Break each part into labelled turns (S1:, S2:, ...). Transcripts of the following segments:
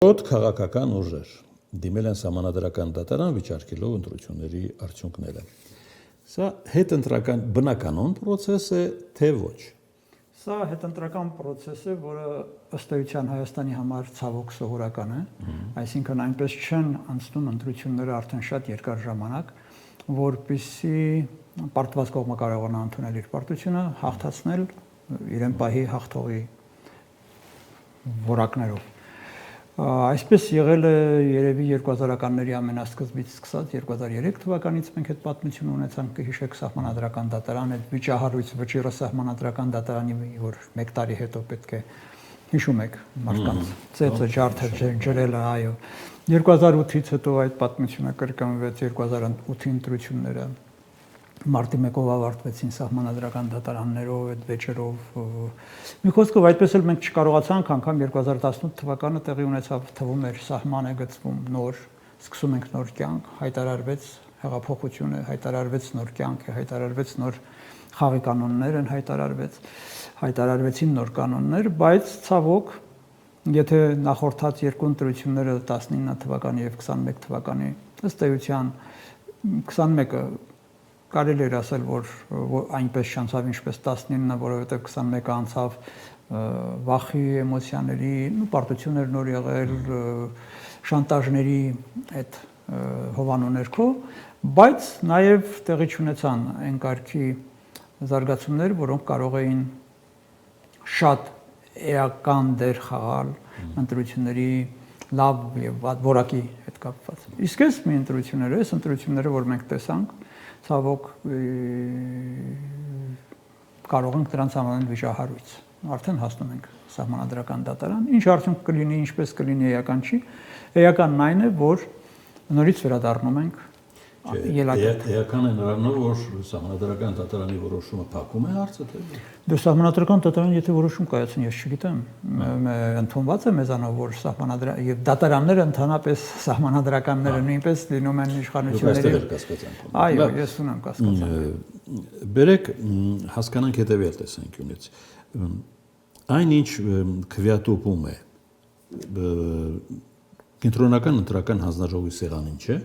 S1: Շոտ քաղաքական ուժեր դիմել են սահմանադրական դատարան վիճարկելով ընտրությունների արդյունքները։ Սա հետընտրական բնականոն process է, թե ոչ։
S2: Սա հետընտրական process է, որը ըստ էության Հայաստանի համար ցավոք սովորական է, այսինքն այնպես չեն անցնում ընտրությունները արդեն շատ երկար ժամանակ, որպեսզի պարտված կողմը կարողանա ընդունել իր պարտությունը, հաղթացնել իրեն պահի հաղթողի որակներով։ Այսպես եղել է երևի 2000-ականների ամենասկզբից սկսած 2003 թվականից մենք այդ պատմություն ունեցանք, կհիշեք սահմանադրական դատարան, այդ վիճահարույց վճիռը սահմանադրական դատարանի, որ 1 տարի հետո պետք է հիշում եք մարդկանց ծեծը ջարդը ջրելը, այո 2008-ից հետո այդ պատմությունը կրկնվեց 2008-ի ընտրությունները մարտի 1-ով ավարտվեցին սահմանադրական դատարաններով, այդ վեճերով։ Մի խոսքով այդպես էլ մենք չկարողացանք անգամ 2018 թվականը տեղի ունեցավ, թվում էր սահման է գծվում նոր, սկսում ենք նոր կյանք, հայտարարվեց հեղափոխությունը, հայտարարվեց նոր կյանք, հայտարարվեց նոր խաղի կանոններ են հայտարարվեցին նոր կանոններ, բայց ցավոք, եթե նախորդած երկու ընտրությունները 19 թվականի եւ 21 թվականի ըստ էության 21-ը կարելի էր ասել, որ այնպես չանցավ ինչպես 19-ը, որովհետև 21-ը անցավ վախի, էմոցիաների, պարտություններ նոր եղել, շանտաժների այդ հովանու ներքո, բայց նաև տեղի չունեցան այն կարգի զարգացումներ, որոնք կարող էին շատ էական դեր խաղալ ընտրությունների լավ եւ վատ որակի հետ կապված։ Իսկ այս մի ընտրությունները, որ մենք տեսանք, ցավոք կարող ենք դրանց անվանել վիճահարույց։ Արդեն հասնում ենք սահմանադրական դատարան։ Ինչ արդյունք կլինի, ինչպես կլինի, էական չի։ Էականն այն է, որ նորից վերադառնում ենք
S1: Էական է նրանով, որ սահմանադրական դատարանի որոշումը փակում է հարցը, թե ոչ։
S2: Դե սահմանադրական դատարանը եթե որոշում կայացնի, ես չգիտեմ, ընդունված է մեզանով, որ սահմանադրական եւ դատարանները ընդհանրապես սահմանադրականները նույնպես լինում են իշխանությունների։ Այո, ես ունեմ կասկածանք։
S1: Բերեք հասկանանք հետեւյալ տեսանկյունից։ Այնինչ քվեատուպում է կենտրոնական ընտրական հանձնաժողովի սեղանին, չէ՞։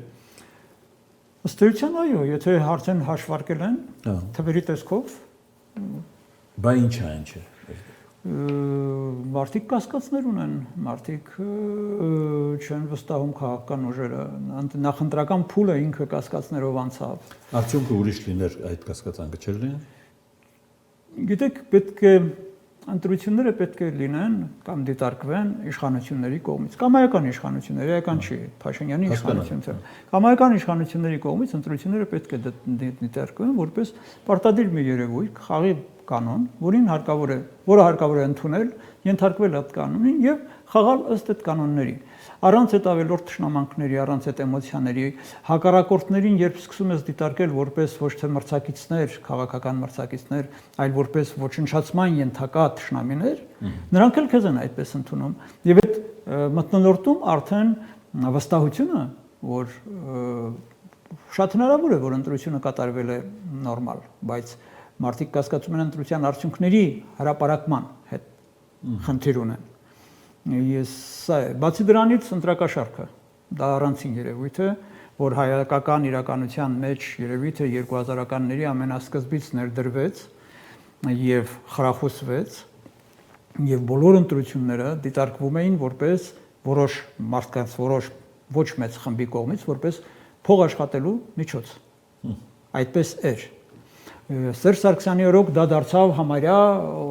S2: Ըստ էության այո, եթե արդեն հաշվարկել են թվերի տեսքով,
S1: բա ինչ է այն չէ։
S2: Մարդիկ կասկածներ ունեն, մարդիկ չեն վստահում քաղաքական ուժերը, նախընտրական փուլը ինքը կասկածներով անցավ։
S1: Արդյունքը ուրիշ լիներ այդ կասկածանքը չէր լինի։
S2: Գիտեք, պետք է ընտրությունները պետք է լինեն կամ դիտարկվեն իշխանությունների կողմից, կամայական իշխանությունների, էական չի, Փաշինյանի իշխանությունները, կամայական իշխանությունների կողմից ընտրությունները պետք է դիտարկվեն որպես պարտադիր մի երևույթ, խաղի կանոն, որը հարկավոր է ընդունել, ենթարկվել այդ կանոնին եւ խաղալ ըստ այդ կանոնների։ Առանց այդ ավելորդ թշնամանքների, առանց այդ էմոցիաների, հակառակորդներին երբ սկսում ես դիտարկել որպես ոչ թե մրցակիցներ, քաղաքական մրցակիցներ, այլ որպես ոչնչացման ենթակա թշնամիներ, նրանք էլ քեզ են այդպես ընդունում։ Եվ այդ մթնոլորտում արդեն վստահությունը, որ շատ հնարավոր է, որ ընտրությունը կատարվել է նորմալ, բայց մարդիկ կասկածում են ընտրության արդյունքների հրապարակման հետ խնդիր ունեն։ Բացի դրանից ընտրակաշառքը, դա առանցին երևույթ է, որ հայկական իրականության մեջ երևույթը 2000-ականների ամենասկզբից ներդրվեց եւ խրախուսվեց եւ բոլոր ընտրությունները դիտարկվում էին որպես որոշ մարդկանց, որոշ ոչ մեծ խմբի կողմից որպես փող աշխատելու միջոց։ Այդպես էր։ Սերժ Սարգսյանի օրոք դա դարձավ համարյա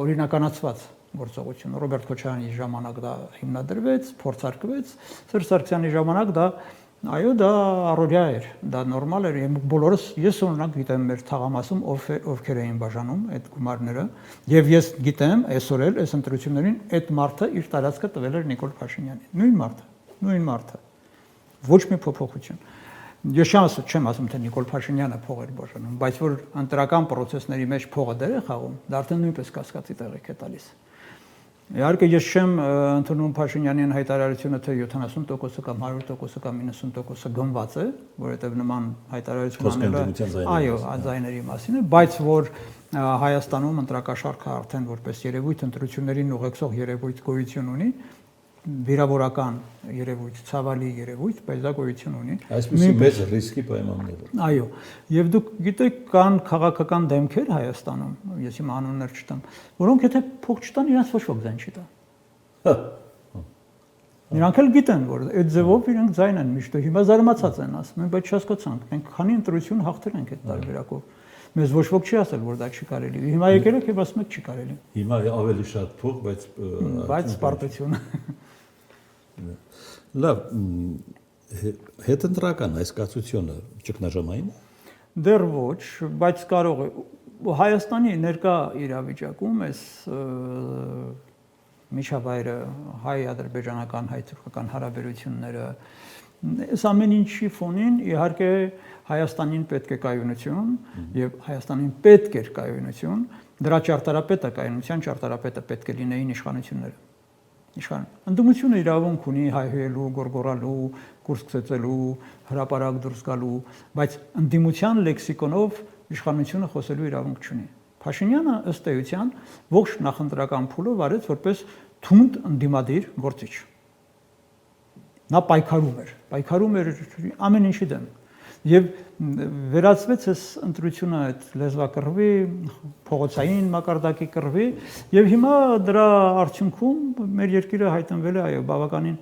S2: օրինականացված գործողություն։ Ռոբերտ Քոչարյանի ժամանակ դա հիմնադրվեց, փորձարկվեց։ Սերժ Սարգսյանի ժամանակ դա այո, դա առօրյա էր, դա նորմալ էր։ Բոլորս ես օրինակ գիտեմ մեր թաղամասում ովքեր էին բաժանում այդ գումարները, եւ ես գիտեմ այսօր էլ այս ընտրություններին այդ մարդը իր տարածքը տվել էր Նիկոլ Փաշինյանին։ Նույն մարդը։ Ոչ մի փոփոխություն։ Ես չեմ ասում, թե Նիկոլ Փաշինյանը փող էր բաժանում, բայց որ ընտրական process-ների մեջ փողը դեր է խաղում, դա արդեն նույնպես կասկածի տեղիք է տալիս։ Իհարկե ես չեմ ընդունում Փաշինյանին հայտարարությունը, թե 70% կամ 100% կամ 90% գնված է, որովհետև նման հայտարարություն անելը այո, ձայների մասին է, բայց որ Հայաստանում ընտրակաշառքը արդեն որպես երևույթ ընտրություններին ուղեկցող երևույթ գոյություն ունի, վիրավորական երևույթ, ցավալի երևույթ, բայց դա գոյություն ունի։
S1: Այսպեսի մեծ ռիսկի պայմաններում։
S2: Այո, եւ դուք գիտեք կան քաղաքական դեմքեր Հայաստանում, ես իմ անուններ չտամ, որոնք եթե փող չտան, իրենց ոչ ոք ձայն չի տա։ Նրանք էլ գիտեն, որ այդ ձևով իրենք ձայն են միշտ, հիմա զարմացած են ասում, բայց չհասկացանք, մենք քանի ընտրություն հաղթել ենք այդ տարբերակով։ Մեզ ոչ ոք չի ասել, որ դա չի կարելի։ Հիմա եկել եք եւ ասում եք չի կարելի։
S1: Հիմա ավելի շատ փող,
S2: բայց պարտությունը։
S1: Լավ, հետընտրական այս կացությունը ճգնաժամային է։
S2: Դեռ ոչ, բայց կարող է Հայաստանի ներկա իրավիճակում այս միջավայրը հայ-ադրբեջանական, հայ-թուրքական հարաբերությունները այս ամեն ինչի ֆոնին իհարկե Հայաստանին պետք է կայունություն եւ Հայաստանին պետք էր կայունություն, դրա ճարտարապետը կայունության ճարտարապետը պետք է լինեին իշխանությունները։ Ընդդիմությունը իրավունք ունի հայհոյելու, գոռգոռալու, կուրս գծելու, հրապարակ դուրս գալու, բայց ընդդիմության լեքսիկոնով իշխանությունը խոսելու իրավունք չունի։ Փաշինյանը ըստ էության ողջ նախընտրական փուլը վարեց որպես թունդ ընդդիմադիր գործիչ։ Նա պայքարում էր ամեն ինչի դեմ։ Եվ վերածվեց այս ընտրությունը այդ լեզվակռվի, փողոցային մակարդակի կռվի, եւ հիմա դրա արդյունքում մեր երկիրը հայտնվել է այո բավականին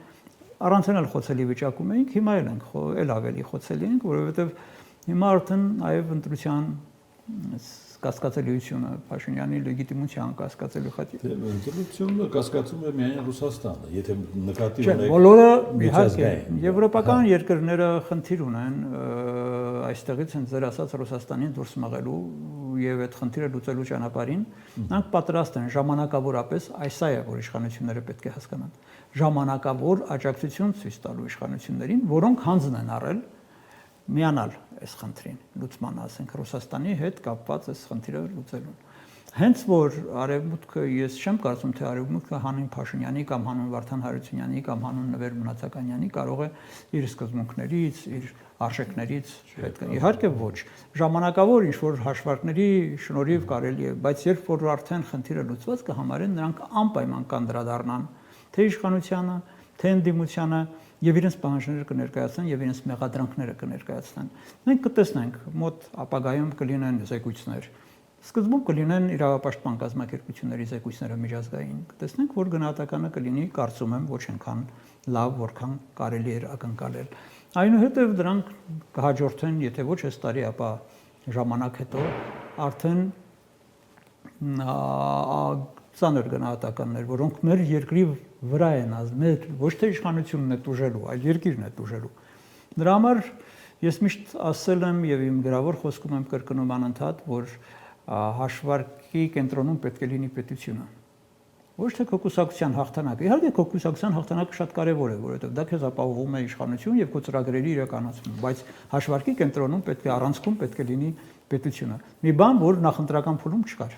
S2: առանց էլ խոցելի վիճակում էինք, հիմա էլ ավելի խոցելի ենք, որովհետեւ հիմա արդեն այո ընտրության կասկածելիությունը, Փաշինյանի լեգիտիմության կասկածելու խնդիրը։
S1: Ընտրությունը կասկածում է միայն Ռուսաստանը, եթե նկատի ունեք։
S2: Բոլորը իհարկե եվրոպական երկրները խնդիր ունեն այստեղից հենց ձեր ասած Ռուսաստանին դուրս մղելու եւ այդ խնդիրը լուծելու ճանապարհին, նրանք պատրաստ են ժամանակավորապես, այս է որ իշխանությունները պետք է հասկանան, ժամանակավոր աջակցություն ցույց տալու իշխանություններին, որոնք հանձն են առել միանալ այս խնդրին լուծման, ասենք Ռուսաստանի հետ կապված այս խնդիրը լուծելուն։ Հենց որ արևմուտքը, ես չեմ կարծում թե արևմուտքը հանուն Փաշինյանի կամ հանուն Վարդան Հարությունյանի կամ հանուն Նվեր Մնացականյանի կարող է իր սկզբունքներից, իր արժեքներից հետ։ Իհարկե ոչ, ժամանակավոր ինչ որ հաշվարկների շնորհիվ կարելի է, բայց երբ որ արդեն խնդիրը լուծված կհամարեն, նրանք անպայման կանդրադառնան թե իշխանությանը, թե ընդդիմությանը եւ իրենց պահանջները կներկայացնեն եւ իրենց մեղադրանքները կներկայացնեն։ Մենք կտեսնենք մոտ ապագայում կլինեն զեկույցներ։ Սկզբում կլինեն իրավապաշտպան կազմակերպությունների զեկույցները միջազգային։ Կտեսնենք, որ գնահատականը կլինի, կարծում եմ, ոչ այնքան լավ, որքան կարելի էր ակնկալել։ Այնուհետև դրանք կհաջորդեն, եթե ոչ այս տարի, ապա ժամանակ հետո արդեն ծանր գնահատականներ, որոնք մեր երկրի վրա են ազդել, ոչ թե իշխանությունն է տուժելու, այլ երկիրն է տուժելու։ Դրա համար ես միշտ ասել եմ եւ իմ գրավոր խոսքում եմ կրկնում անընդհատ, որ հաշվարկի կենտրոնում պետք է լինի պետությունը։ Ոչ թե քո կուսակցության հաղթանակը։ Իհարկե քո կուսակցության հաղթանակը շատ կարևոր է, որովհետեւ դա քեզ ապահովում է իշխանություն եւ քո ծրագրերի իրականացում, բայց հաշվարկի կենտրոնում պետք է առանցքում պետք է լինի պետությունը։ Մի բան, որ նախընտրական փուլում չկար։